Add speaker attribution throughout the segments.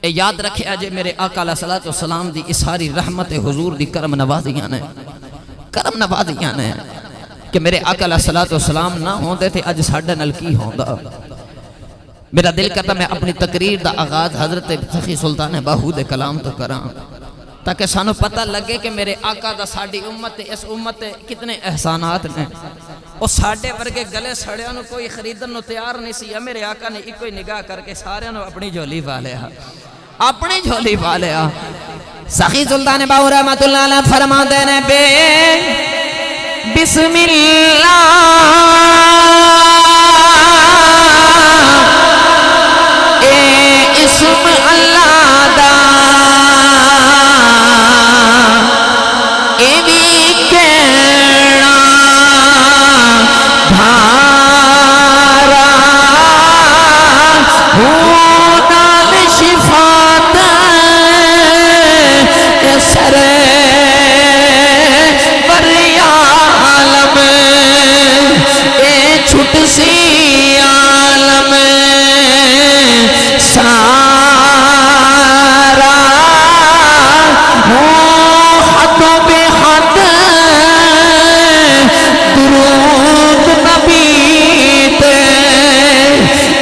Speaker 1: اے یاد رکھے آجے میرے آقا علیہ الصلوۃ والسلام دی اس ساری رحمت حضور دی کرم نوازیاں نے کہ میرے آقا علیہ الصلوۃ والسلام نہ ہوندے تھے اج ساڈے نال کی ہوندا۔ میرا دل کرتا میں اپنی تقریر دا آغاز حضرت سخی سلطان باہو دے کلام تو کراں تاکہ سانو پتہ لگے کہ میرے آقا دا ساڈی امت اس امت کتنے احسانات نے۔ اور ساڈے ورگے گلے سڑیاں نو کوئی خریدن نو تیار نہیں سی، میرے آقا نے ایک کوئی نگاہ کر کے سارے نو اپنی جھولی پا لیا، اپنی جھولی پا لیا۔ سخی سلطان باہو رحمت اللہ علیہ فرما دینے بے بسم اللہ اے اسم اللہ دا اے بھی کہنا بھارا ہونال شفاعت اے سر چھٹ سی عالم سارا حد بے حد درود نبی تے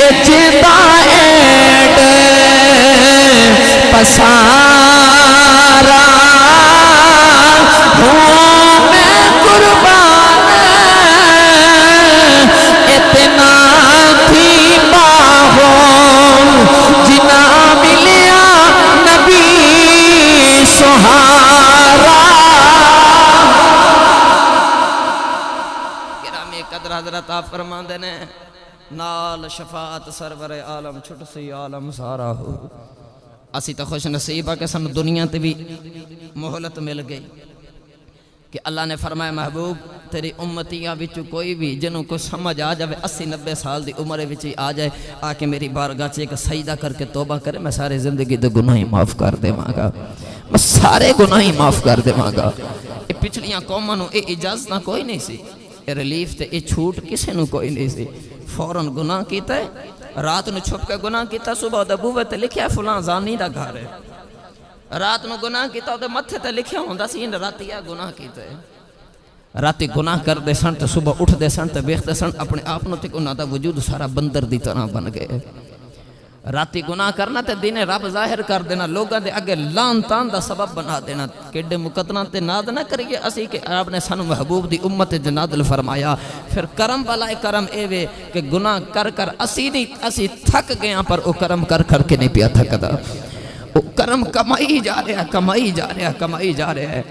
Speaker 1: اجدا ایڈ پسارا میں قربان اتنا تھی باہو جنا ملیا نبی سہارا۔ گرامی قدر حضرت آپ فرما دینے نال شفاعت سرور عالم چھٹ سی عالم سارا ہو۔ اسی تو خوش نصیب ہے کہ سن دنیا تے بھی مہلت مل گئی کہ اللہ نے فرمایا محبوب تیری امتیاں وچوں کوئی بھی جنہوں کو سمجھ آ جائے 80-90 سال دی عمر وچ آ جائے آ کے میری بارگاہ چ ایک سجدہ کر کے توبہ کرے میں سارے زندگی دے گناہ معاف کر دیواں گا، میں سارے گناہ معاف کر دیواں گا۔ اے پچھلیاں قوماں نو اے اجازت نہ کوئی نہیں سی، اے ریلیف تے اے چھوٹ کسے نو کوئی نہیں سی۔ فوراً گناہ کیتا ہے، رات نو چھپ کے گناہ کیتا، صبح دے بوے تے لکھیا فلاں زانی دا گھر ہے، رات نو گناہ کیتا تے متھے تے لکھیا ہوندا سی ان راتی یہ گناہ کیتا ہے۔ راتی گناہ کر دے سن تے صبح اٹھ دے سن تے ویکھ دے سن اپنے آپ نو تے انہاں دا وجود سارا بندر دی طرح بن گئے۔ راتی گناہ کرنا تے دن رب ظاہر کر دینا، لوگاں دے اگے لان تان دا سبب بنا دینا۔ کیڑے مقدمہ تے ناد نہ کریے اسی کہ آپ نے سانو محبوب دی امت جنادل فرمایا۔ پھر کرم بلائے کرم اے وے کہ گناہ کر کر اسی تھک گئے پر او کرم کر کر کے نہیں پیا تھکدا، او کرم کمائی جا رہا ہے۔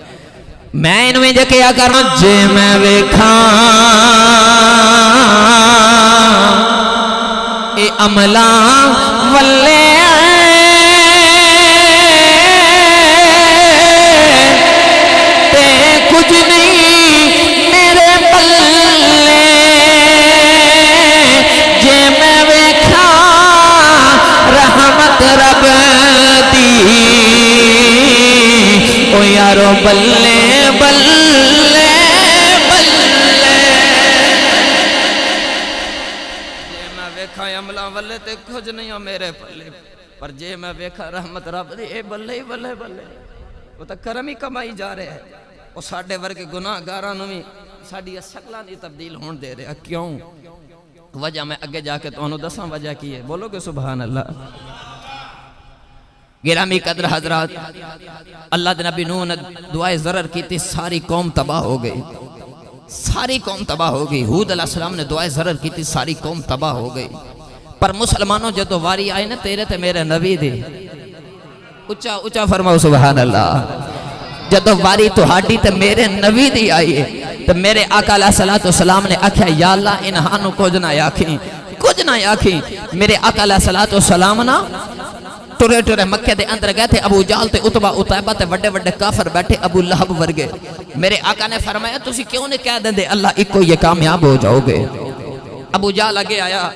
Speaker 1: میں انویں جے کیا کرنا جے میں ویکھاں اے عملاں ولے تے کچھ نہیں میرے پلے، جے میں ویکھاں رحمت رب دی او یارو بلے بلے بلے، جے میں ویکھا عملہ والے تے کچھ نہیں ہو میرے پلے، پر جے میں ویکھا رحمت رب دی اے بلے بلے بلے، وہ تو کرم ہی کمائی جا رہے ہیں۔ وہ ساڑھے ورگے گناہ گاراں نو بھی ساڑھی شکلاں دی تبدیل ہون دے رہے ہیں۔ کیوں؟ وجہ میں اگے جا کے تو انہوں دساں وجہ کی ہے، بولو گے سبحان اللہ۔ گرامی قدر حضرات اللہ دے نبی نوح نے دعائے ضرر کی تھی، ساری قوم تباہ ہو گئی، ساری قوم تباہ ہو گئی۔ ہود علیہ السلام نے دعائے ضرر کی تھی، ساری قوم تباہ ہو گئی۔ پر مسلمانوں جدو واری آئے نا تیرے تے میرے نبی دی، اچھا اچھا فرماؤ سبحان اللہ، جدو واری تو ہاڈی تے میرے نبی دی آئیے تو میرے آقا علیہ السلام نے آکھیا یا اللہ انہانو کچھ نہ آکھیں۔ میرے آقا علیہ السلام نا ٹرے مکہ دے اندر گئے تھے، ابو جال تے عتبہ عتیبہ تے وڈے وڈے کافر بیٹھے، ابو لہب ورگے۔ میرے آقا نے فرمایا تسی کیوں نے کہہ دیں دے اللہ ایک کو یہ کامیاب ہو جاؤ گے۔ ابو جال آگے آیا،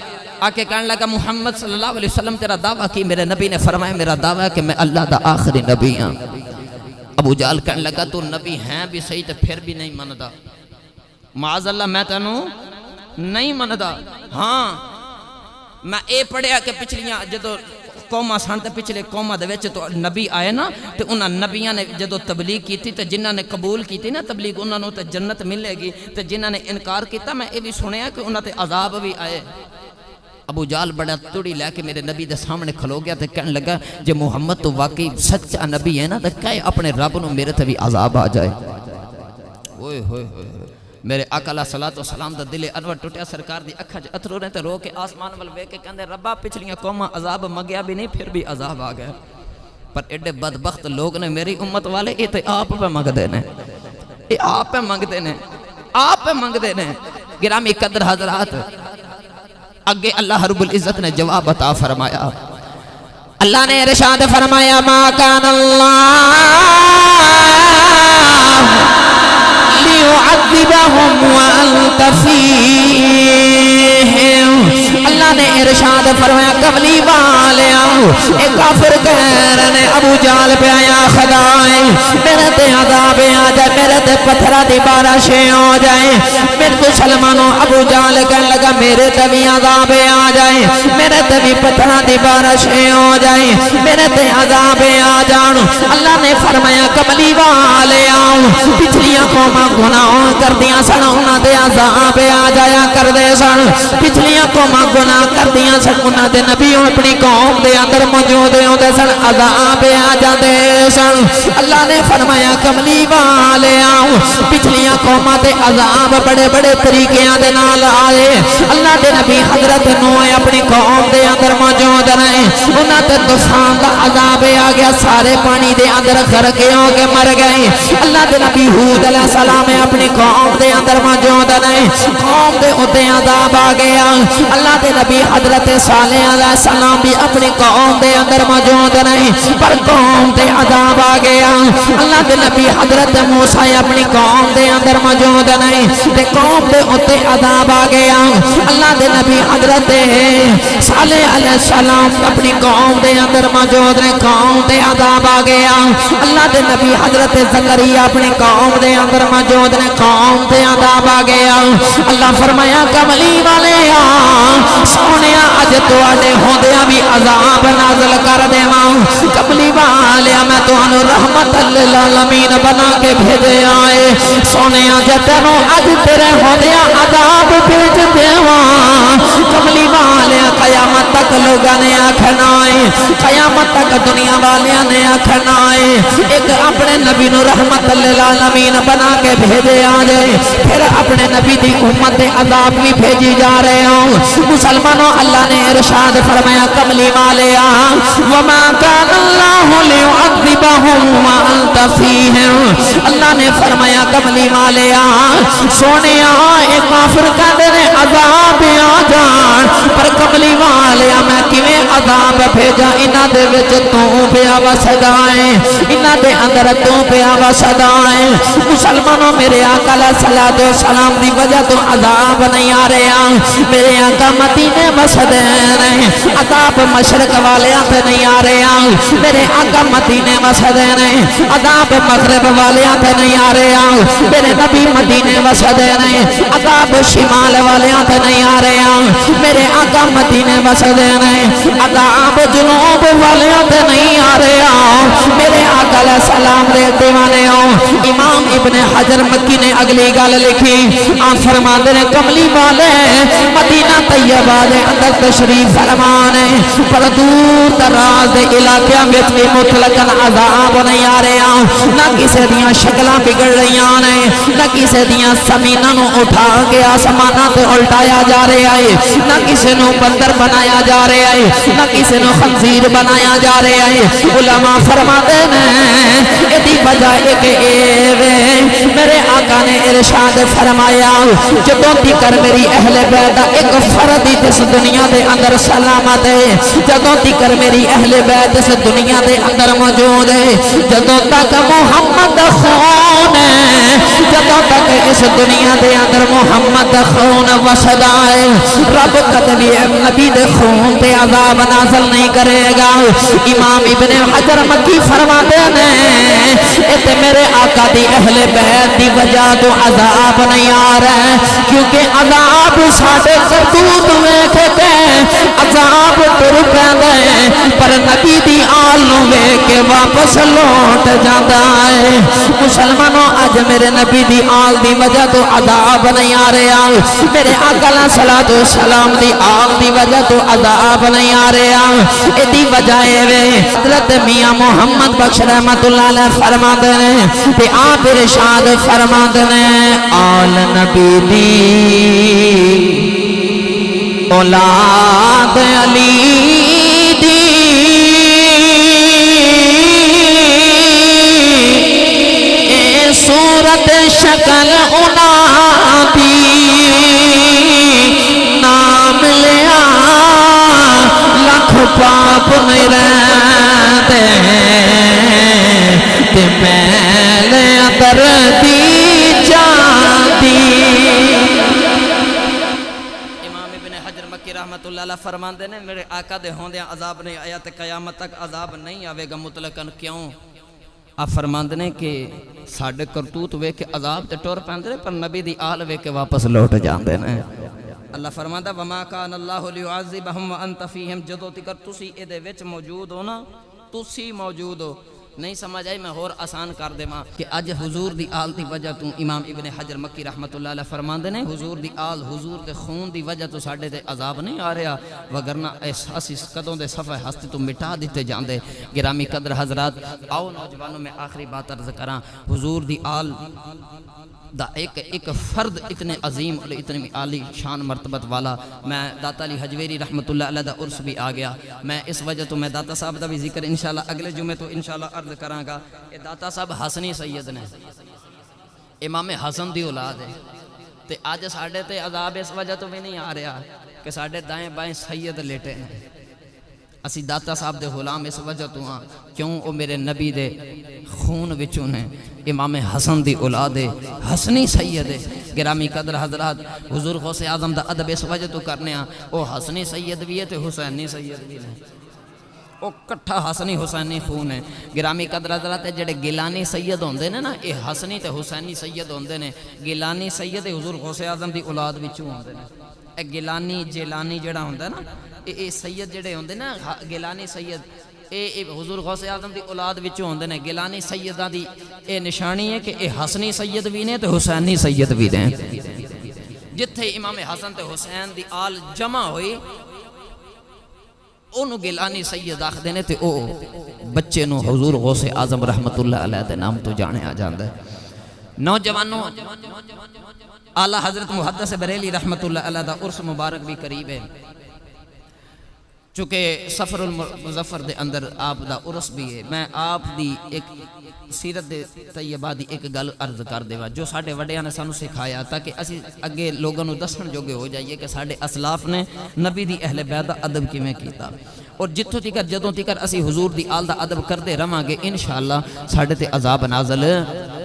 Speaker 1: آکے کہنے لگا محمد صلی اللہ علیہ وسلم تیرا دعویٰ کی؟ میرے نبی نے فرمایا میرا دعویٰ ہے کہ میں اللہ دا آخری نبی ہاں۔ ابو جال کہنے لگا تو نبی ہیں بھی صحیح تے پھر بھی نہیں مندہ، معاذ اللہ میں تنوں نہیں مندہ۔ ہاں میں اے پڑھیا کہ پچھلیاں جدو قوماں سن تے پچھلے قوماں دے وچ تو نبی آئے نا تے انہاں نبیاں نے جدو تبلیغ کیتی تے جنہاں نے قبول کیتی نا تبلیغ انہاں نوں تے جنت ملے گی تے جنہاں نے انکار کیتا میں یہ بھی سنیا کہ انہاں تے عذاب بھی آئے ابو جال بڑا توڑی لے کے میرے نبی دے سامنے کھلو گیا تے کہنے لگا جے محمد تو واقعی سچا نبی ہے نا تے کہے اپنے رب نوں میرے تے بھی عذاب آ جائے اوئے ہوئے ہوئے میرے آقا علیہ الصلوۃ والسلام دا دل انور ٹوٹیا سرکار دی اکھاں وچ اتھرو نے تے رو کے آسمان ول ویکھ کے کہندے ربا پچھلیاں قوماں عذاب منگیا بھی نہیں پھر بھی عذاب آ گیا پر ایڈے بدبخت لوگ نے میری امت والے یہ تے آپ پہ منگدے نے یہ آپ پہ منگدے نے آپ پہ منگدے نے گرامی قدر حضرات اگے اللہ رب العزت نے جواب عطا فرمایا اللہ نے ارشاد فرمایا ما کان اللہ لیعذبہم وانت فیہم اللہ نے ارشاد فرمایا کملی والے آؤ ایک کافر کہہ رہے نے ابو جال پہ آیا خدائے میرے تے عذاب آ جائے میرے تے پتھرہ دی بارشیں ہو جائے میرے تو سلمانوں ابو جال کہنے لگا میرے تے بھی عذاب آ جائے میرے تے بھی پتھرہ دی بارشیں ہو جائے میرے تے عذاب آ جان اللہ نے فرمایا کملی والے آؤ پچھلیاں قوماں گناہ کر دیا سن انہاں دے عذاب آ جایا کر دے سن پچھلیاں قوماں گناہ کر دیا سن انہاں دے نبیوں اپنی قوم دے اندر موجود ہوندے سن عذاب آ جاندے سن اللہ نے فرمایا کملی والے آؤ پچھلیاں قوماں تے عذاب بڑے بڑے طریقیاں دے نال آئے اللہ دے نبی حضرت نوح اپنی قوم دے اندر موجود رہے انہاں تے طوفان دا عذاب آ گیا سارے پانی دے اندر غرق ہو کے مر گئے اللہ دے نبی ہود علیہ السلام اپنی قوم دے اندر موجود رہے قوم دے اوتے عذاب آ گیا اللہ دے نبی حضرت صالح علیہ السلام بھی اپنی قوم دے اندر موجود رہے پر قوم دے عذاب آ گیا اللہ دے نبی حضرت موسیٰ اپنی قوم دے اندر موجود رہے تے قوم دے اوتے عذاب آ گیا اللہ دے نبی حضرت صالح علیہ السلام اپنی قوم دے اندر موجود رہے قوم دے عذاب آ گیا اللہ دے نبی حضرت زکریا اپنی قوم دے اندر موجود رہے قوم دے عذاب آ گیا اللہ فرمایا کملی والے سونیا اج تواڈے ہوندیاں بھی عذاب نازل کر دیواں کملی والے میں تانوں رحمت للعالمین بنا کے بھیجے آئے سونیا جے تینوں اج تیرے ہوندیاں عذاب بھیج دیواں کملی والے قیامت تک لوگاں نے آکھنا ہے قیامت تک دنیا والیاں نے آکھنا ہے ایک اپنے نبی نو رحمت للعالمین بنا کے بھیجے آ جائے پھر اپنے نبی دی امت دے عذاب بھی بھیجی جا رہے ہوں مسلمانوں اللہ نے ارشاد فرمایا کملی والے وما کان اللہ لیعذبہم وانت فیہم اللہ نے فرمایا کملی والے سونے ایک کافر کہندے نے عذاب آ جان پر کملی والے میں کیویں عذاب بھیجا انہاں دے وچ تو پیا وسدا ہے انہاں دے اندر تو پیا وسدا ہے مسلمانوں میرے آقا علیہ الصلوۃ والسلام دی وجہ تو عذاب نہیں آ رہا میرے آقا مدینے وسدے نے عذاب مشرق والیاں تے نہیں آ رہا میرے آقا مدینے وسدے نے عذاب مغرب والیاں تے نہیں آ رہا میرے نبی مدینے وسدے نے عذاب شمال والیاں تے نہیں آ رہا میرے آقا مدینے وسدے نے عذاب جنوب والیاں تے نہیں آ رہا میرے آقا علیہ السلام دے دیوانے امام ابن حجر مکی نے اگلی گل لکھی آپ فرماتے ہیں کملی والے مدینہ طیبہ دے اندر تشریف فرمانے پر دور دراز دے علاقے میں بھی مطلقاً عذاب نہیں آ رہا نہ کسی دیاں شکلاں بگڑ رہیاں نے نہ کسی دیاں زمیناں نو اٹھا کے آسماناں تے الٹایا جا رہا ہے نہ کسی نو بندر بنایا جا رہا ہے نہ کسی نو خنزیر بنایا جا رہا ہے علماء فرماتے ہیں ایدی وجہ ایک میرے آقا نے ارشاد فرمایا جدوں تکر میری اہل بیت ایک فرد اس دنیا دے اندر سلامت ہے جدوں تکر میری اہل بیت اس دنیا دے اندر موجود ہے جدوں تک محمد خون ہے جدوں تک اس دنیا دے اندر محمد خون وسدا ہے رب کبھی نبی دے خون تے عذاب نازل نہیں کرے گا امام ابن حجر مکی فرماتے ہیں
Speaker 2: تے میرے آقا دی اہل بیت دی وجہ تو عذاب نہیں آ رہا ہے، کیونکہ عذاب ساڈے کرتوت ویکھ کے عذاب تر پیندا ہے، پر نبی دی آل نو ویکھ کے واپس لوٹ جاندا ہے۔ مسلمانوں اج میرے نبی دی آل دی وجہ تو عذاب نہیں آ رہا، میرے آقا علیہ الصلوۃ والسلام دی آل دی وجہ تو عذاب نہیں آ رہا، ایدی وجہ اے حضرت میاں محمد بخش رحمت اللہ علیہ فرماندے نے تے آپ ارشاد فرماندے نے آل نبی دی اولاد علی دی اے صورت شکل انہاں دی نام لیا لکھ پاپ نہیں رہتے تے میل اندر دی جاندی۔
Speaker 1: امام ابن حجر مکی رحمت اللہ علیہ فرماندے نے میرے آقا دے ہوندیاں عذاب نہیں آیا تے قیامت تک عذاب نہیں آوے گا مطلقاً، کیوں؟ آپ فرماندے نے کہ ساڑھے کرتوت ویکھ کے عذاب تے ٹور پہندے نے، پر نبی دی آل ویکھ کے واپس لوٹ جاندے نے۔ اللہ فرماندہ وَمَا كَانَ اللَّهُ لِيُعَذِّبَهُمْ وَأَنْتَ فِيهِمْ، جدو تکر تسی اے دے وچ موجود ہو نا، تسی موجود ہو۔ نہیں سمجھ آئی، میں اور آسان کر دے ماں کہ اج حضور دی آل دی وجہ تو امام ابن حجر مکی رحمت اللہ علیہ فرماندے نے حضور دی آل حضور دے خون دی وجہ تو ساڑھے تے عذاب نہیں آ رہا، وگرنہ اسی قدوں دے صفحہ ہستی تو مٹا دیتے جاندے۔ گرامی قدر حضرات، آؤ نوجوانوں میں آخری بات عرض کراں، حضور دی آل دا ایک فرد اتنے عظیم اور اتنی عالی شان مرتبت والا، میں داتا علی حجویری رحمت اللہ علیہ دا عرس بھی آ گیا، میں اس وجہ تو میں داتا صاحب دا بھی ذکر انشاءاللہ اگلے جمعے تو انشاءاللہ عرض کراں گا کہ داتا صاحب حسنی سید نے، امام حسن دی اولاد ہے، تے آج ساڑھے تے عذاب اس وجہ تو بھی نہیں آ رہا کہ ساڑھے دائیں بائیں سید لیٹے ہیں، اسی داتا صاحب دے غلام اس وجہ تو ہاں کیوں وہ میرے نبی دے خون وچوں نے، امام حسن دی اولاد ہے، حسنی سید ہے۔ گرامی قدر حضرات، حضور غوث اعظم دا ادب اس وجہ تو کرنے ہاں، وہ حسنی سید بھی ہے تے حسینی سید بھی ہے، وہ کٹھا حسنی حسینی خون ہے۔ گرامی قدر حضرات، جڑے گیلانی سید ہوندے نے نا، اے حسنی تے حسینی سید ہوندے نے۔ گیلانی سید حضور غوث اعظم دی اولاد وچوں ہوندے نے۔ اے گیلانی جیلانی جڑا ہوندا نا، اے سید جڑے ہوندے نا، گیلانی سید اے حضور غوث اعظم دی اولاد وچوں ہوندے نے۔ گیلانی سیداں دی اے نشانی ہے کہ اے حسنی سید بھی نے تے حسینی سید بھی نے۔ جتھے امام حسن تے حسین دی آل جمع ہوئی، انہوں گیلانی سید آخدے نے تے او بچے نو حضور غوث اعظم رحمت اللہ علیہ دے نام تو جانے آ جاندہ ہے۔ نوجوانوں، اعلیٰ حضرت محدث بریلی رحمت اللہ علیہ دا عرس مبارک بھی قریب ہے، چونکہ سفر المظفر دے اندر آپ دا عرس بھی ہے۔ میں آپ دی ایک سیرت دے طیبہ دی ایک گل عرض کر دیوا جو ساڑھے وڈیاں نے سانو سکھایا تاکہ اسی اگے لوگوں نو دسن جوگے ہو جائیے کہ ساڑھے اسلاف نے نبی دی اہل بیت دا ادب کی میں کیتا، اور جتھوں تکر جدوں تکر اسی حضور دی آل دا ادب کردے رہاں گے انشاءاللہ ساڑھے تے عذاب نازل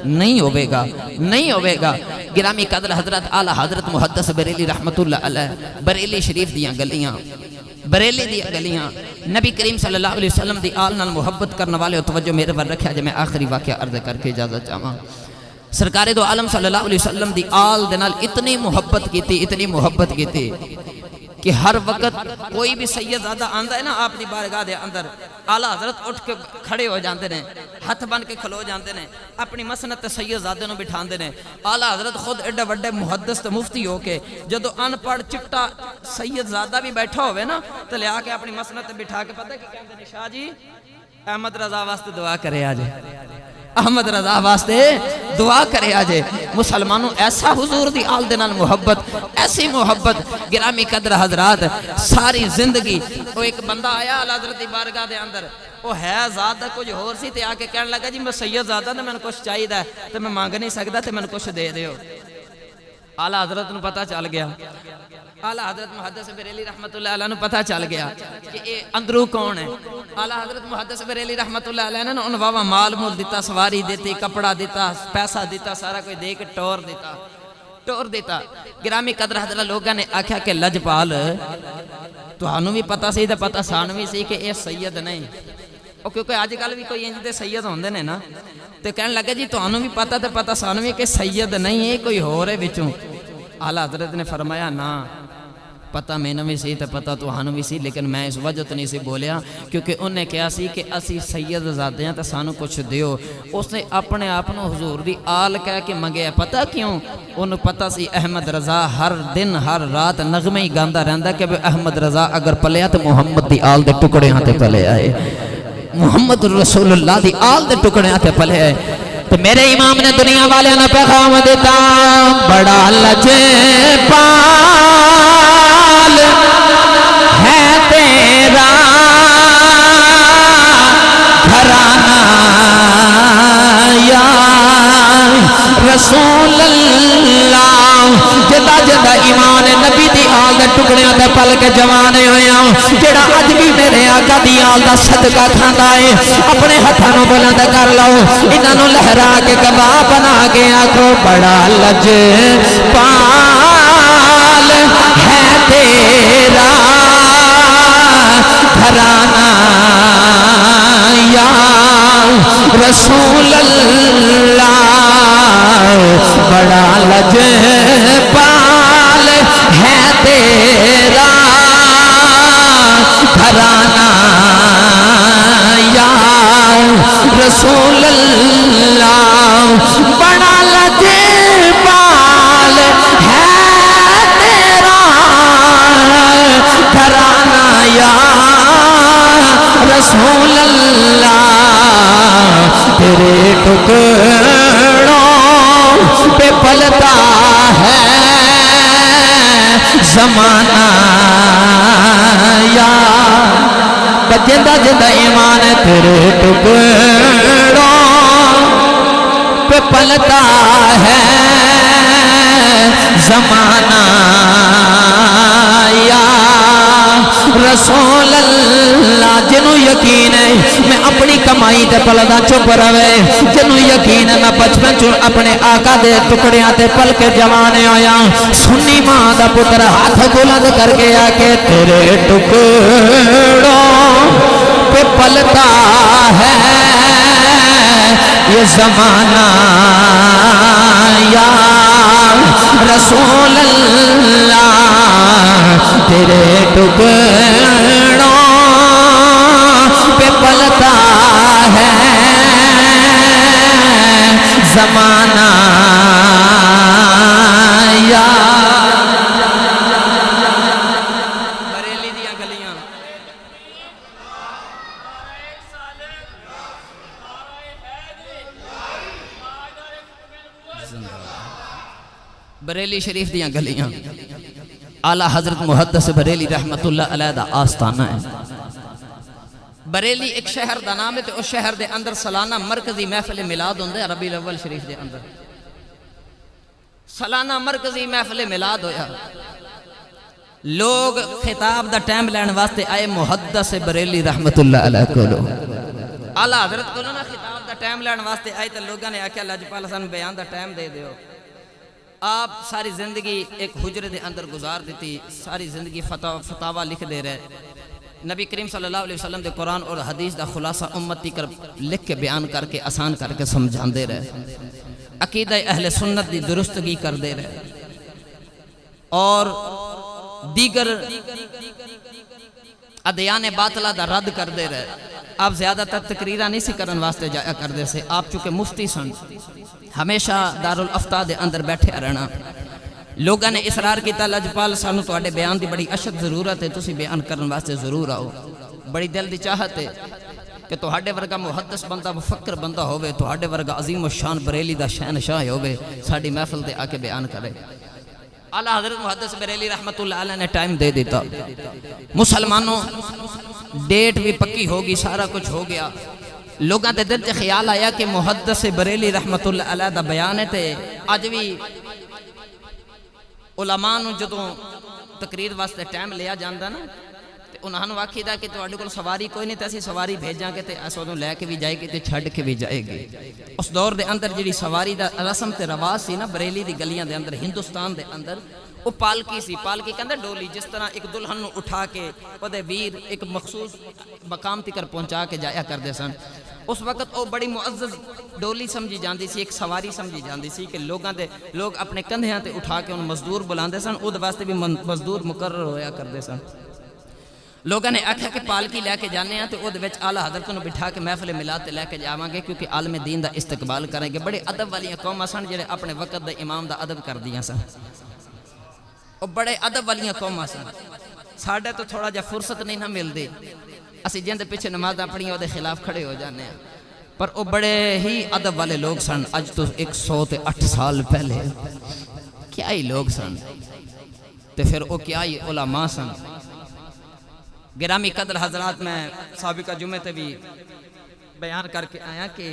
Speaker 1: نہیں ہوئے گا، نہیں ہوئے گا۔ گرامی قدر حضرت اعلیٰ حضرت محدث بریلی رحمت اللہ علیہ بریلی شریف دیاں گلیاں، بریلی دی گلیاں، نبی کریم صلی اللہ علیہ وسلم دی آل نال محبت کرنے والے توجہ میرے پر رکھا جائے۔ میں آخری واقعہ عرض کر کے اجازت چاہاں۔ سرکار دو عالم صلی اللہ علیہ وسلم دی آل دے نال اتنی محبت کیتی، اتنی محبت کیتی کہ ہر وقت کوئی بھی سید زادہ آندہ ہے نا آپ دی بارگاہ دے اندر، اعلیٰ حضرت اٹھ کے کھڑے ہو جاندے نے، ہاتھ بن کے کھلو جاندے نے، اپنی مسنت سید زادے نو بٹھاندے نے۔ اعلیٰ حضرت خود ایڈے وڈے محدث تے مفتی ہو کے جدو ان پڑھ چٹا سید زادہ بھی بیٹھا ہوئے نا تو لے آ کے اپنی مسنت بٹھا کے پتہ کہ کہندے نے شاہ جی احمد رضا واسطے دعا کرے آجے، احمد رضا واسطے دعا کرے آجے۔ مسلمانوں ایسا حضور دی آل دے نال محبت، ایسی محبت۔ گرامی قدر حضرات، ساری زندگی وہ ایک بندہ آیا اعلیٰ حضرت دی بارگاہ دے اندر، وہ ہے زیادہ کچھ ہور سی تے آ کے کہنے لگا جی میں سید زیادہ نے میں نے کچھ چاہیے دا تے میں مانگ نہیں سکتا تے میں نے کچھ دے دیو۔ اعلیٰ حضرت نو پتہ چل گیا، اعلیٰ حضرت محدث بریلی رحمت اللہ علیہ نے پتہ چل گیا کہ اے اندرو کون ہے۔ اعلیٰ حضرت محدث بریلی رحمت اللہ علیہ نے ان واوا مال مول دیتا، سواری دیتی، کپڑا دیتا، پیسہ دیتا، سارا کوئی دے کے ٹور دیتا۔ گرامی قدر حضرت لوگوں نے آکھا کہ لجپال تو ہنو بھی پتہ سی تے پتہ سانو بھی سی کہ اے سید نہیں، ਉਹ ਕਿਉਂਕਿ ਅੱਜ ਕੱਲ ਵੀ ਕੋਈ ਇੰਜ ਦੇ ਸੈਯਦ ਹੁੰਦੇ ਨੇ ਨਾ ਤੇ ਕਹਿਣ ਲੱਗੇ ਜੀ ਤੁਹਾਨੂੰ ਵੀ ਪਤਾ ਤੇ ਪਤਾ ਸਾਨੂੰ ਵੀ ਕਿ ਸੈਯਦ ਨਹੀਂ ਇਹ ਕੋਈ ਹੋਰ ਹੈ ਵਿੱਚੋਂ। ਆਲਾ ਹਜ਼ਰਤ نے فرمایا ਨਾ پتہ مینوں بھی سی تے پتہ تہانوں بھی سی لیکن میں اس وجہ تو نہیں سی بولیا کیونکہ انہیں کہا سی کہ اسی سید زادے ہیں تے سانوں کچھ دیو۔ اس نے اپنے آپنوں حضور دی آل کہہ کے منگیا، پتہ کیوں؟ انہوں پتہ سی احمد رضا ہر دن ہر رات نغمے ہی گاندہ رہندا کہ احمد رضا اگر پلیا تو محمد دی آل دے ٹکڑے ہاں تے پلے آئے، محمد رسول اللہ دی آل دے ٹکڑے ہاں تے پلے آئے۔ تو میرے امام نے دنیا والے نے پیغام دیتا، بڑا لجپال ہے تیرا گھرانہ یا رسول اللہ، جدا جدا ایمان نبی دی آل دے ٹکڑیاں دے پل کے جوانے ہویاں، جڑا اج بھی میرے آقا دی آل دا صدقہ کھاندا ہے، اپنے ہتھاں نوں بلند کر لو، انہاں نوں لہرا کے گواہ بنا کے آکھو، بڑا لجپال ہے تیرا گھرانہ یا رسول اللہ، بڑا لجپال ہے تیرا گھرانہ یا رسول اللہ، بڑا لجپال ہے تیرا گھرانہ یا رسول اللہ، تیرے ٹکڑوں پہ پلتا ہے زمانہ یا جندہ جندہ ایمان تیرے ٹکڑوں پہ پلتا ہے زمانہ یا رسول اللہ، جنوں یقین ہے میں اپنی کمائی تے پلدا چپ رہے، جنوں یقین ہے میں بچپن چ اپنے آقا دے ٹکڑیاں تے پل کے جوانے ہویا، سنی ماں دا پتر ہاتھ بلند کر کے آ کے تیرے ٹکڑوں پہ پلتا ہے یہ زمانہ یا رسول اللہ، تیرے ٹکڑوں پہ پلتا ہے زمانہ یا بریلی دیاں گلیاں بریلی شریف دیاں گلیاں اعلیٰ حضرت محدث بریلی رحمت اللہ علیہ دا آستانہ ہے۔ بریلی ایک شہر دا نام ہے تو اس شہر دے اندر سالانہ مرکزی محفل میلاد ہوندے ربیع الاول شریف دے اندر، سالانہ مرکزی محفل میلاد ہویا، لوگ خطاب دا ٹائم لین واسطے آئے محدث بریلی رحمت اللہ علیہ کو لو، اعلیٰ حضرت کو نا خطاب دا ٹائم لین واسطے آئے تو لوگاں نے آکھیا لجپال حسن بیان دا ٹائم دے دیو۔ آپ ساری زندگی ایک حجرے دے اندر گزار دیتی، ساری زندگی فتاوہ لکھ دے رہے، نبی کریم صلی اللہ علیہ وسلم دے قرآن اور حدیث دا خلاصہ امتی کر لکھ کے بیان کر کے آسان کر کے سمجھان دے رہے، عقیدہ اہل سنت دی درستگی کر دے رہے، اور دیگر ادیان باطلہ دا رد کر دے رہے۔ آپ زیادہ تر تقریرہ نہیں سی کرن واسطے جایا کر دے سے، آپ چونکہ مفتی سن، ہمیشہ دارالافتاء دے اندر بیٹھے رہنا، لوگاں نے اصرار کیتا لجپال سانو تواڈے بیان دی بڑی اشد ضرورت ہے، تسی بیان کرن واسطے ضرور آؤ، بڑی دل دی چاہت ہے کہ تواڈے ورگا محدث بندہ مفکر بندہ ہوئے، تواڈے ورگا عظیم الشان بریلی دا شہنشاہ ہوئے، ساڈی محفل تے آ کے بیان کرے۔ اعلیٰ حضرت محدث بریلی رحمت اللہ علیہ نے ٹائم دے دیتا، مسلمانوں ڈیٹ بھی پکی ہوگی، سارا کچھ ہو گیا، لوگاں تے دل تے خیال آیا کہ محدث بریلی رحمت اللہ علیہ دا بیان ہے تے اج بھی علماء نوں جدوں تقریر واسطے ٹائم لیا جاندا نا تے انہاں نوں آکھیدا کہ تواڈے کول سواری کوئی نہیں تے اسی سواری بھیجاں گے تے اسوں لے کے بھی جائے گی تے چھڈ کے بھی جائے گی۔ اس دور دے اندر جڑی سواری دا رسم تے رواج سی نا بریلی دی گلیاں دے اندر، ہندوستان دے اندر، وہ پالکی سی، پالکی کہندے ڈولی، جس طرح ایک دلہن نو اٹھا کے اودے ویر ایک مخصوص مقام تکر پہنچا کے جایا کردے سن۔ اس وقت وہ بڑی معزز ڈولی سمجھی جاندی سی، ایک سواری سمجھی جاندی سی کہ لوگ اپنے کندھیاں تے اٹھا کے ان مزدور بلاندے سن، اود واسطے بھی مزدور مقرر ہویا کردے سن۔ لوگوں نے آکھا کہ پالکی لے کے جانے ہیں تو اود وچ اعلیٰ حضرت نو بٹھا کے محفل میلاد تے لے کے جاواں گے، کیونکہ عالم دین دا استقبال کریں گے۔ بڑے ادب والی قوماں سن جڑے اپنے وقت دے امام دا ادب کردیاں سن، وہ بڑے ادب والی قوماں سن۔ ساڈے تو تھوڑا جا فرصت نہیں نہ ملدی، اسی جن دے پیچھے نمازاں پڑھیاں دے خلاف کھڑے ہو جانے ہیں، پر وہ بڑے ہی ادب والے لوگ سن۔ اج تو 108 سال پہلے کیا ہی لوگ سن، تے پھر وہ کیا ہی علماء سن۔ گرامی قدر حضرات، میں سابقہ جمعے تے بھی بیان کر کے آیا کہ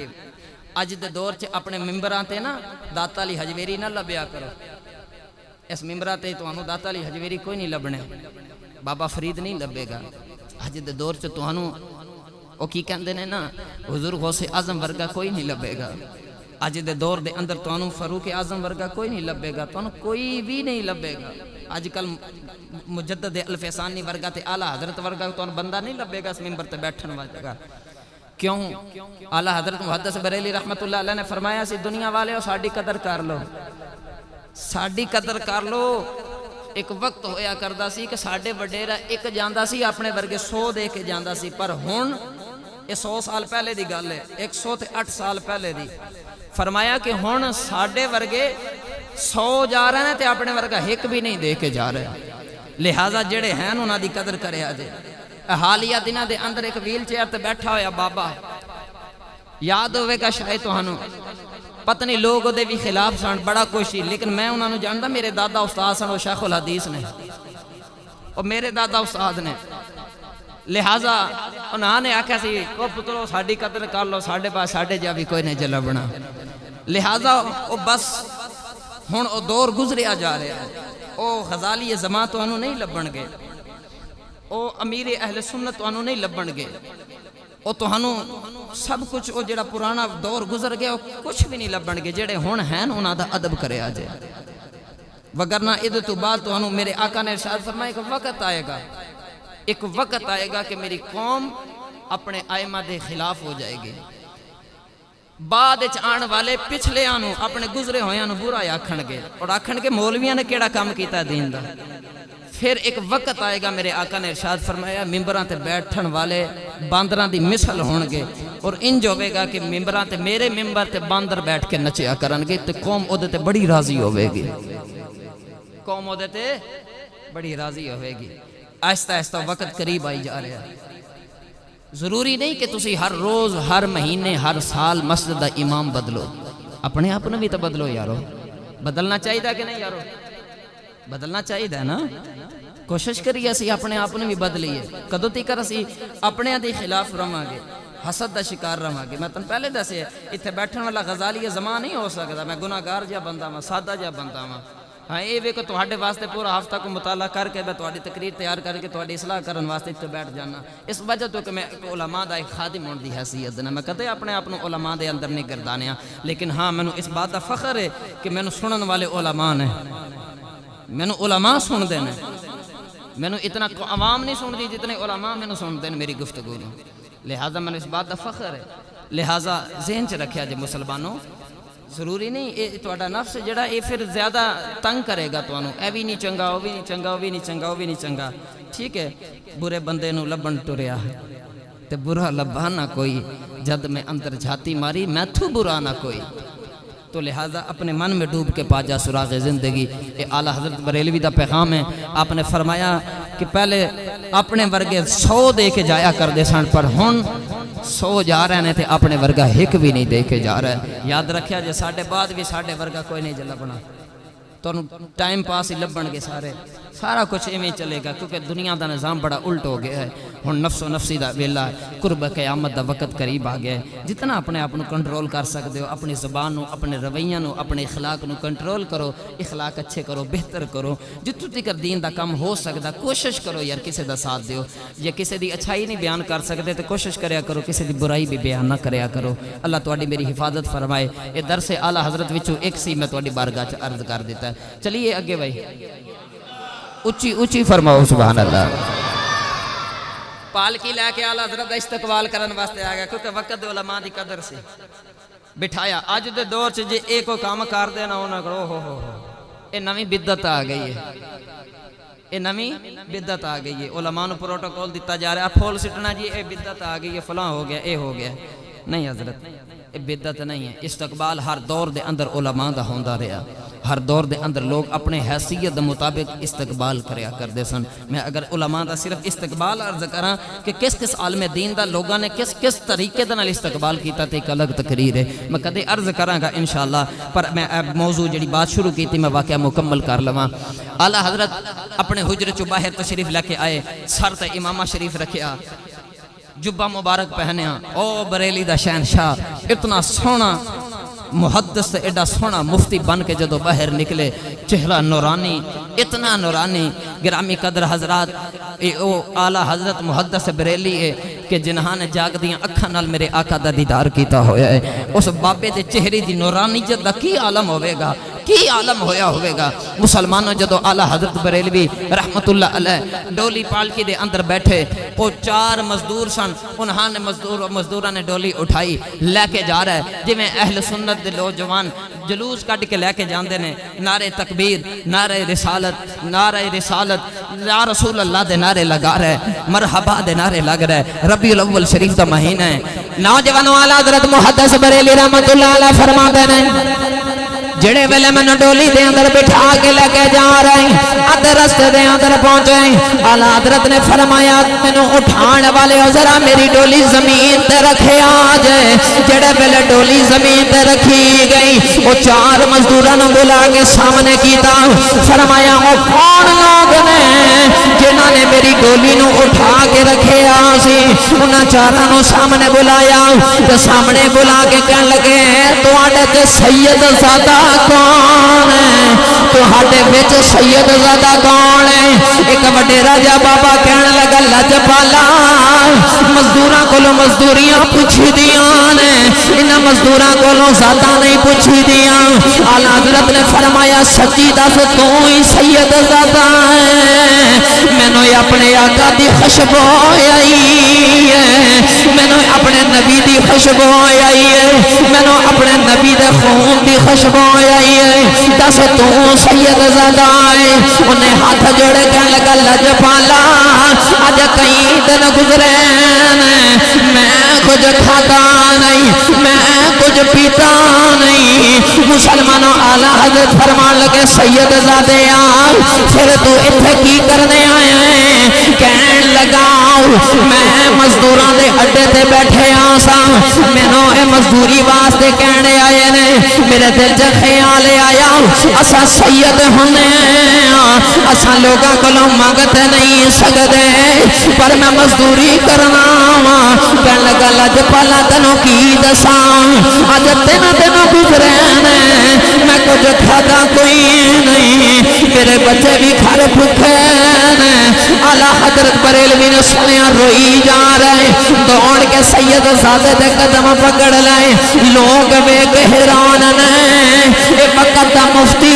Speaker 1: اج دے دور چ اپنے ممبراں تے نا داتا علی حجویری نہ لبیا کرو۔ اس ممبراں تے تانوں داتا علی حجویری کوئی نہیں لبنے، بابا فرید نہیں لبے گا۔ اج دے دور چ تانوں او کی کہندے نے نا حضور غوث اعظم ورگا کوئی نہیں لبے گا۔ اج دے دور دے اندر تانوں فاروق اعظم ورگا کوئی نہیں لبے گا، تانوں کوئی بھی نہیں لبے گا۔ اج کل مجدد الفسانی ورگا تے اعلیٰ حضرت ورگا تانوں بندہ نہیں لبے گا اس ممبر تے بیٹھن والا۔ کیوں؟ اعلیٰ حضرت محدث بریلی رحمت اللہ علیہ نے فرمایا سی دنیا والے ہو ساڈی قدر کر لو، ساڈی قدر کر لو۔ ایک وقت ہویا کردا سی کہ ساڈے وڈیرا ایک جاندا سی اپنے ورگے 100 دے کے جاندا سی، پر ہن یہ 100 سال پہلے دی گل ہے، 108 سال پہلے دی۔ فرمایا کہ ہن ساڈے ورگے 100 جا رہے ہیں تے اپنے ورگا ایک بھی نہیں دے کے جا رہے، لہٰذا جڑے ہیں انہاں دی قدر کریا جے۔ حالیہ دنوں دے اندر ایک ویل چیئر تے بیٹھا ہویا بابا، یاد ہوئے گا شاید تہانوں، پتہ نہیں لوگ دے بھی خلاف سن بڑا کوشش، لیکن میں انہاں نوں جاندا، میرے دادا استاد سن، وہ شیخ الحدیث نے، اور میرے دادا استاد نے، لہٰذا انہاں نے آکھیا سی او پترو ساڈی قدر کر لو، ساڈے پاس ساڈے جا بھی کوئی نہیں جلبنا۔ لہٰذا او بس ہن او دور گزریا جا رہا ہے، او غزالی زمان تانوں نہیں لبن گے، او امیر اہل سنت تانوں نہیں لبن گے، او تانوں سب کچھ او جڑا پرانا دور گزر گیا او کچھ بھی نہیں لبن گے، جڑے ہن ہیں انہاں دا ادب کریا جے۔ وگرنہ ادھر تو بعد تانوں میرے آقا نے ارشاد فرمایا ایک وقت آئے گا، ایک وقت آئے گا کہ میری قوم اپنے ائمہ دے خلاف ہو جائے گی، بعد اچ آن والے پچھلے آنوں اپنے گزرے ہویاں نوں برا آکھن گے، اور آکھن گے مولویاں نے کیڑا کام کیتا دین دا۔ پھر ایک وقت آئے گا میرے آقا نے ارشاد فرمایا ممبراں تے بیٹھن والے باندراں دی مثل ہون گے، اور انج ہوے گا کہ ممبراں تے میرے ممبر تے باندر بیٹھ کے نچیا کرن گے، تے قوم اودے تے بڑی راضی ہوے گی، قوم اودے تے بڑی راضی ہوے گی۔ آہستہ آہستہ وقت قریب آئی جا رہا ہے، ضروری نہیں کہ تسی ہر روز ہر مہینے ہر سال مسجد دا امام بدلو، اپنے آپ نے بھی تو بدلو یارو، بدلنا چاہیے کہ نہیں یارو، بدلنا چاہیے نا، کوشش کریے اسی اپنے آپ نے بھی بدلیے۔ کدوں تیکر اسی اپنے دے خلاف رہاں گے، حسد دا شکار رہاں گے۔ میں تن پہلے دسے اتنے بیٹھن والا غزالی زمان نہیں ہو سکتا، میں گناہگار جا بندہ ہاں، سادہ جا بندہ ہاں۔ ہاں یہ ویکھو تہاڈے واسطے پورا ہفتہ کو مطالعہ کر کے میں تہاڈی تقریر تیار کر کے تہاڈی اصلاح کرن واسطے اتنے بیٹھ جانا، اس وجہ تو کہ میں علماء دا ایک خادم ہون دی حیثیت دینا، میں کدے اپنے آپ نوں علماء دے اندر نہیں گردانیا، لیکن ہاں مینوں اس بات دا فخر ہے کہ مینوں سنن والے علماء نے، مینوں علماء سن دے نے، مینوں اتنا عوام نہیں سن دی جتنے علماء مینوں سن دے میری گفتگو نوں، لہٰذا مینوں اس بات دا فخر ہے۔ لہٰذا ذہن چ رکھیا جے مسلمانوں، ضروری نہیں یہ تہاڈا نفس جڑا یہ پھر زیادہ تنگ کرے گا تانوں، اے بھی نہیں چنگا، وہ بھی نہیں چنگا، وہ بھی نہیں چنگا، وہ بھی نہیں چنگا، ٹھیک ہے۔ برے بندے نوں لبن ٹریا تے برا لبا نہ کوئی، جد میں اندر جھاتی ماری میں تھو برا نہ کوئی، تو لہٰذا اپنے من میں ڈوب کے پا جا سراغ زندگی۔ یہ اعلیٰ حضرت بریلوی دا پیغام ہے۔ آپ نے فرمایا کہ پہلے اپنے ورگے 100 دے کے جایا کر دے سن، پر ہن 100 جا رہے ہیں تے اپنے ورگا ایک بھی نہیں دے کے جا رہا ہے۔ یاد رکھیا جے ساڈے بعد بھی ساڈے ورگا کوئی نہیں لبنا، تو ٹائم پاس ہی لبن گے سارے، سارا کچھ ایویں چلے گا، کیونکہ دنیا دا نظام بڑا الٹ ہو گیا ہے۔ ہن نفس و نفسی دا ویلا ہے، قرب قیامت دا وقت قریب آ گیا ہے۔ جتنا اپنے آپ کنٹرول کر سکتے ہو، اپنی زبان نو، اپنے رویہ نو، اپنے اخلاق نو کنٹرول کرو، اخلاق اچھے کرو، بہتر کرو، جتوں تک دین دا کم ہو سکتا کوشش کرو یار کسی دا ساتھ دیو۔ جے کسی دی اچھائی نہیں بیان کر سکتے تو کوشش کریا کرو کسی دی برائی بھی بیان نہ کریا کرو۔ اللہ تواڈی میری حفاظت فرمائے۔ یہ درس اعلیٰ حضرت وچوں ایک سی میں تواڈی بارگاہ چ عرض کر دیتا ہے۔ ہے. چلیے اگے بھائی اچھی اچھی فرماؤ سبحان اللہ. پالکی لے کے آلہ حضرت استقبال کرن واسطے آ گیا کیونکہ وقت دے علماء دی قدر سے بٹھایا. اج دے دور چ جے اے کوئی کام کر دے نا انہاں کرو ہو اے نویں بدعت آ گئی ہے. اے نویں بدعت آ گئی ہے. علماء نو پروٹوکول دتا جا رہا ہے پھول سٹنا جی اے بدعت آ گئی ہے فلاں ہو گیا اے ہو گیا. نہیں حضرت اے بدعت نہیں ہے. استقبال ہر دور دے اندر علماء دا ہوندا رہا. ہر دور دے اندر لوگ اپنے حیثیت دے مطابق استقبال کریا کردے سن. میں اگر علماء دا صرف استقبال عرض کراں کہ کس کس عالم دین دا لوگاں نے کس کس طریقے دے نال استقبال کیتا تے ایک الگ تقریر ہے. میں کدے عرض کراں گا انشاءاللہ پر میں موضوع جڑی بات شروع کیتی میں واقعہ مکمل کر لواں. اعلیٰ حضرت اپنے حجرے چوں باہر تشریف لے کے آئے. سر تے امامہ شریف رکھیا جبہ مبارک پہنیا. او بریلی دا شہنشاہ اتنا سونا محدث ایڈا سونا مفتی بن کے جدو باہر نکلے چہرہ نورانی اتنا نورانی. گرامی قدر حضرات او اعلیٰ حضرت محدث بریلی ہے کہ جنہاں نے جاگ دیاں اکھاں نال میرے آقا دا دیدار کیتا ہویا ہے. اس بابے دے چہرے دی نورانیت دا کی عالم ہوئے گا کی عالم ہویا ہوئے گا. مسلمانوں جدو اعلیٰ حضرت بریلوی رحمت اللہ علیہ ڈولی پالکی دے اندر بیٹھے وہ 4 مزدور سن. انہاں نے مزدوراں نے ڈولی اٹھائی لے کے جا رہا ہے جی میں اہل سنت دے نوجوان جلوس کٹ کے لے کے جاندے نے. نعرہ تکبیر نعرہ رسالت یا رسول اللہ دے نعرے لگا رہے مرحبا دے نعرے لگ رہے. ربیع الاول شریف دا مہینہ ہے. نوجوانوں اعلیٰ حضرت محدث بریلی رحمت اللہ علیہ فرما دے نے جڑے ویلے میں ڈولی دے اندر بٹھا کے لے کے جا رہے ہیں ادھر رستے دے اندر پہنچے. اعلیٰ حضرت نے فرمایا مینوں اٹھان والے ہو ذرا میری ڈولی زمین تے رکھے آج. جڑے ویلے ڈولی زمین تے رکھی گئی وہ 4 مزدوراں نوں بلا کے سامنے کیتا. فرمایا او کون لوگ نے جنہاں نے میری ڈولی نوں اٹھا کے رکھے آسی. انہاں 4 نوں سامنے بلایا تے سامنے بلا کے کہن لگے تواڈے تے سید زادہ کون ہے تہاڈے وچ سید زادہ کون ہے. ایک وڈے راجا بابا کہن لگا لجپالا مزدوراں کولوں مزدوریاں پوچھی دیاں نے انہاں مزدوراں کولوں زادہ نہیں پوچھی دیاں. اعلیٰ حضرت نے فرمایا سچی دس تو ہی سید زادہ ہے. مینوں اپنے آقا دی خوشبو آئی ہے مینوں اپنے نبی دی خوشبو آئی ہے مینوں اپنے نبی دے خون دی خوشبو آئی ہے. دس تو سید زادہ ہے. انہیں ہاتھ جوڑے کہنے لگا لجپالا اج کئی دن گزرے میں کچھ کھاتا نہیں میں کچھ پیتا نہیں. مسلمانوں اعلیٰ حضرت فرمان لگے سید زادے پھر تو اتھے کی کرنے آئے ہیں. کہن لگا میں مزدوراں دے اڈے تے بیٹھے آسا مینوں اے مزدوری واسطے کہنے آئے نے. میرے دل چ خیال آیا اسا سید ہونے اسا لوگاں کولوں منگتے نہیں سکدے پر میں مزدوری کرنا وا. کہن لگا لجپالا تینوں کی دساں اج 3 دن گزرے نے میں کچھ کھادا کوئی نہیں میرے بچے بھی گھر بھوکے نے. اعلیٰ حضرت بریلوی نے سنیا روئی جا رہے دوڑ کے سید زادے دے قدم پکڑ لائے. لوگ ویکھ حیران نے اے وقت دا مفتی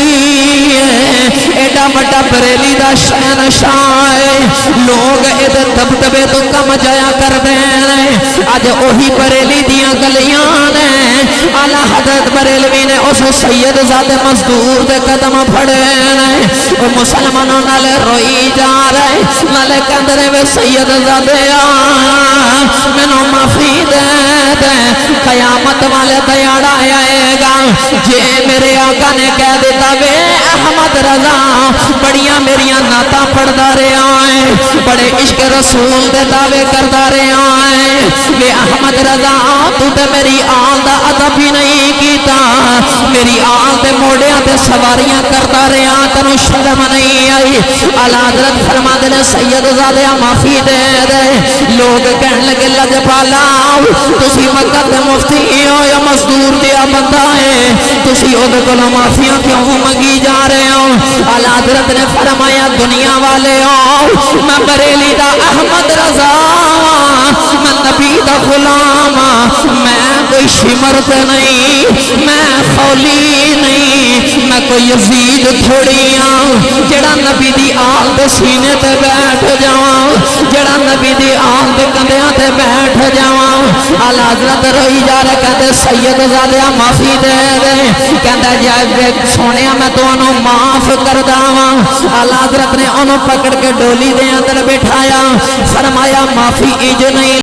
Speaker 1: ایڈا بڑا بریلی دا شہنشاہ ہے. لوگ ادھر دبدبے تو کم جایا کر دے اج اوہی بریلی دیاں گلیاں نے. اعلیٰ حضرت بریلوی نے اس سید زادے مزدور دے قدم پھڑے نے. اور مسلمانوں نالے روئی جا رہے نالے کندرے وے سید زادے مینوں معافی دے دے قیامت والے دیاڑا آئے گا جے میرے آقا نے کہہ دیتا وے احمد رضا بڑیاں میریاں نعتاں پڑھدا رہیا ہے بڑے عشق رسول دے دعوے کردا رہیا ہے. وے احمد رضا تو تے میری آل دا ادب ہی نہیں کیتا میری آل دے موڑیاں تے سواریاں کردا رہیا تینوں شرم نہیں آئی. اعلیٰ حضرت فرما دے سید زادے معافی دے دے. لوگ کہن لگے لجپالا تسی وقت مفتی ہو یا مزدور دیا بندہ ہے تسی او دے کولوں معافیاں کیوں منگی جا رہے ہو. اعلیٰ حضرت نے فرمایا دنیا والے ہو میں بریلی دا احمد رضا میں نبی دا غلام میں کوئی شمرت نہیں میں خولی نہیں
Speaker 2: نہیں میں کوئی یزید تھوڑی ہاں جڑا نبی دی آل دے سینے تے بیٹھ جاواں جڑا نبی دی آل دے کندھیاں تے بیٹھ جاواں اعلی حضرت روئی جا رہے کہتے سید زادیا معافی دے دے کہندا جے سونیا میں تانوں معاف کر داواں اعلی حضرت نے انہوں پکڑ کے ڈولی دے اندر بٹھایا فرمایا معافی اج نہیں